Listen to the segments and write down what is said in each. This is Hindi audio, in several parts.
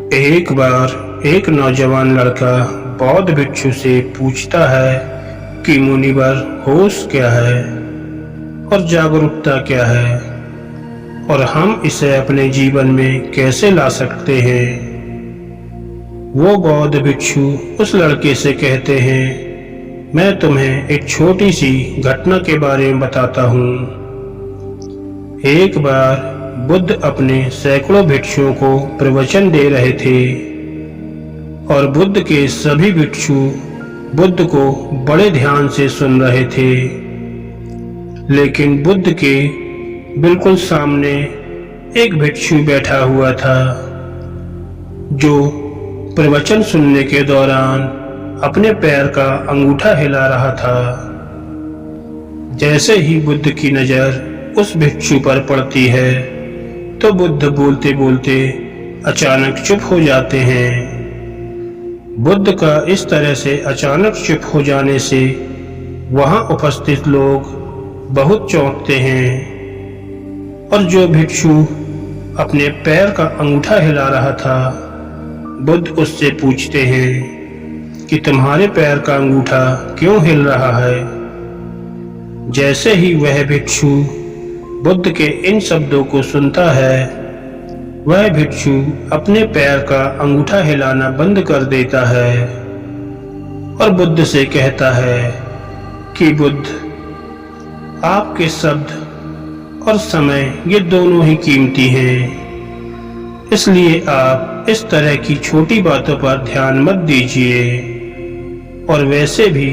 एक बार एक नौजवान लड़का बौद्ध भिक्षु से पूछता है कि मुनिवर, होश क्या है और जागरूकता क्या है और हम इसे अपने जीवन में कैसे ला सकते हैं। वो बौद्ध भिक्षु उस लड़के से कहते हैं, मैं तुम्हें एक छोटी सी घटना के बारे में बताता हूँ। एक बार बुद्ध अपने सैकड़ों भिक्षुओं को प्रवचन दे रहे थे और बुद्ध के सभी भिक्षु बुद्ध को बड़े ध्यान से सुन रहे थे। लेकिन बुद्ध के बिल्कुल सामने एक भिक्षु बैठा हुआ था जो प्रवचन सुनने के दौरान अपने पैर का अंगूठा हिला रहा था। जैसे ही बुद्ध की नजर उस भिक्षु पर पड़ती है तो बुद्ध बोलते बोलते अचानक चुप हो जाते हैं। बुद्ध का इस तरह से अचानक चुप हो जाने से वहां उपस्थित लोग बहुत चौंकते हैं और जो भिक्षु अपने पैर का अंगूठा हिला रहा था, बुद्ध उससे पूछते हैं कि तुम्हारे पैर का अंगूठा क्यों हिल रहा है। जैसे ही वह भिक्षु बुद्ध के इन शब्दों को सुनता है, वह भिक्षु अपने पैर का अंगूठा हिलाना बंद कर देता है और बुद्ध से कहता है कि बुद्ध, आपके शब्द और समय ये दोनों ही कीमती हैं, इसलिए आप इस तरह की छोटी बातों पर ध्यान मत दीजिए। और वैसे भी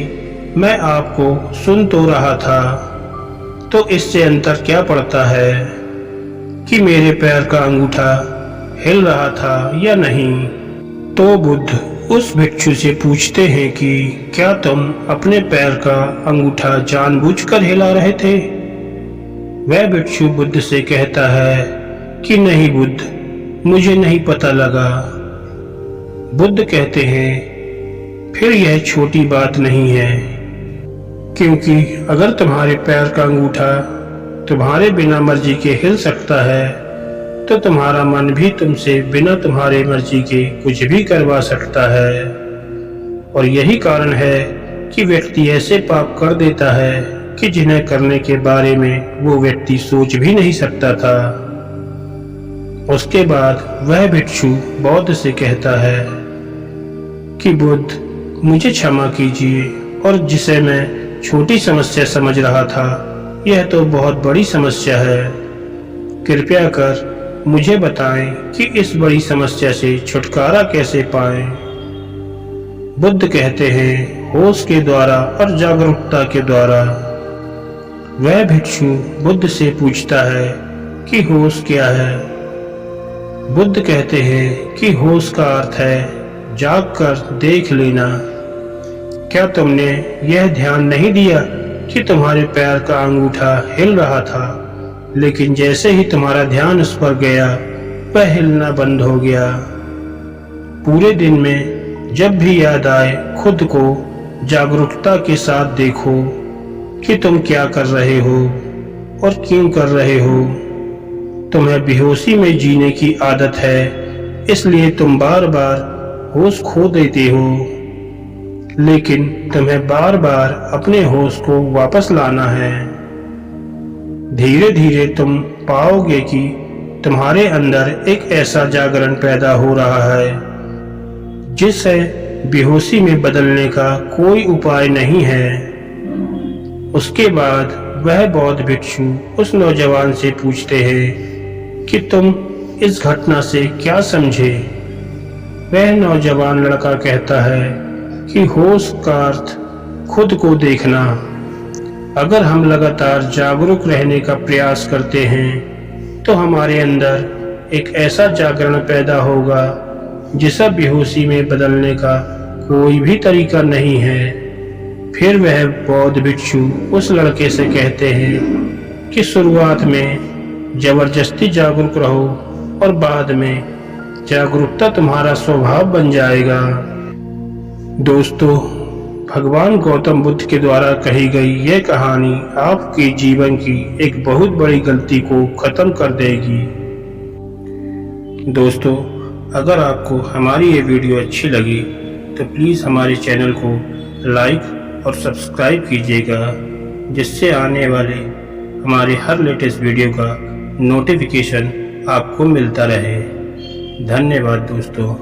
मैं आपको सुन तो रहा था, तो इससे अंतर क्या पड़ता है कि मेरे पैर का अंगूठा हिल रहा था या नहीं। तो बुद्ध उस भिक्षु से पूछते हैं कि क्या तुम अपने पैर का अंगूठा जानबूझकर हिला रहे थे। वह भिक्षु बुद्ध से कहता है कि नहीं बुद्ध, मुझे नहीं पता लगा। बुद्ध कहते हैं, फिर यह छोटी बात नहीं है, क्योंकि अगर तुम्हारे पैर का अंगूठा तुम्हारे बिना मर्जी के हिल सकता है तो तुम्हारा मन भी तुमसे बिना तुम्हारे मर्जी के कुछ भी करवा सकता है। और यही कारण है कि व्यक्ति ऐसे पाप कर देता है कि जिन्हें करने के बारे में वो व्यक्ति सोच भी नहीं सकता था। उसके बाद वह भिक्षु बौद्ध से कहता है कि बुद्ध, मुझे क्षमा कीजिए, और जिसे मैं छोटी समस्या समझ रहा था, यह तो बहुत बड़ी समस्या है। कृपया कर मुझे बताएं कि इस बड़ी समस्या से छुटकारा कैसे पाएं। बुद्ध कहते हैं, होश के द्वारा और जागरूकता के द्वारा। वह भिक्षु बुद्ध से पूछता है कि होश क्या है। बुद्ध कहते हैं कि होश का अर्थ है जाग कर देख लेना। क्या तुमने यह ध्यान नहीं दिया कि तुम्हारे पैर का अंगूठा हिल रहा था, लेकिन जैसे ही तुम्हारा ध्यान उस पर गया, वह हिलना बंद हो गया। पूरे दिन में जब भी याद आए, खुद को जागरूकता के साथ देखो कि तुम क्या कर रहे हो और क्यों कर रहे हो। तुम्हें बेहोशी में जीने की आदत है, इसलिए तुम बार बार होश खो देते हो, लेकिन तुम्हें बार बार अपने होश को वापस लाना है। धीरे धीरे तुम पाओगे कि तुम्हारे अंदर एक ऐसा जागरण पैदा हो रहा है जिसे बेहोशी में बदलने का कोई उपाय नहीं है। उसके बाद वह बौद्ध भिक्षु उस नौजवान से पूछते हैं कि तुम इस घटना से क्या समझे। वह नौजवान लड़का कहता है कि होश का अर्थ खुद को देखना। अगर हम लगातार जागरूक रहने का प्रयास करते हैं तो हमारे अंदर एक ऐसा जागरण पैदा होगा जिसे बेहोशी में बदलने का कोई भी तरीका नहीं है। फिर वह बौद्ध भिक्षु उस लड़के से कहते हैं कि शुरुआत में जबरदस्ती जागरूक रहो और बाद में जागरूकता तुम्हारा स्वभाव बन जाएगा। दोस्तों, भगवान गौतम बुद्ध के द्वारा कही गई यह कहानी आपके जीवन की एक बहुत बड़ी गलती को खत्म कर देगी। दोस्तों, अगर आपको हमारी ये वीडियो अच्छी लगी तो प्लीज़ हमारे चैनल को लाइक और सब्सक्राइब कीजिएगा, जिससे आने वाले हमारे हर लेटेस्ट वीडियो का नोटिफिकेशन आपको मिलता रहे। धन्यवाद दोस्तों।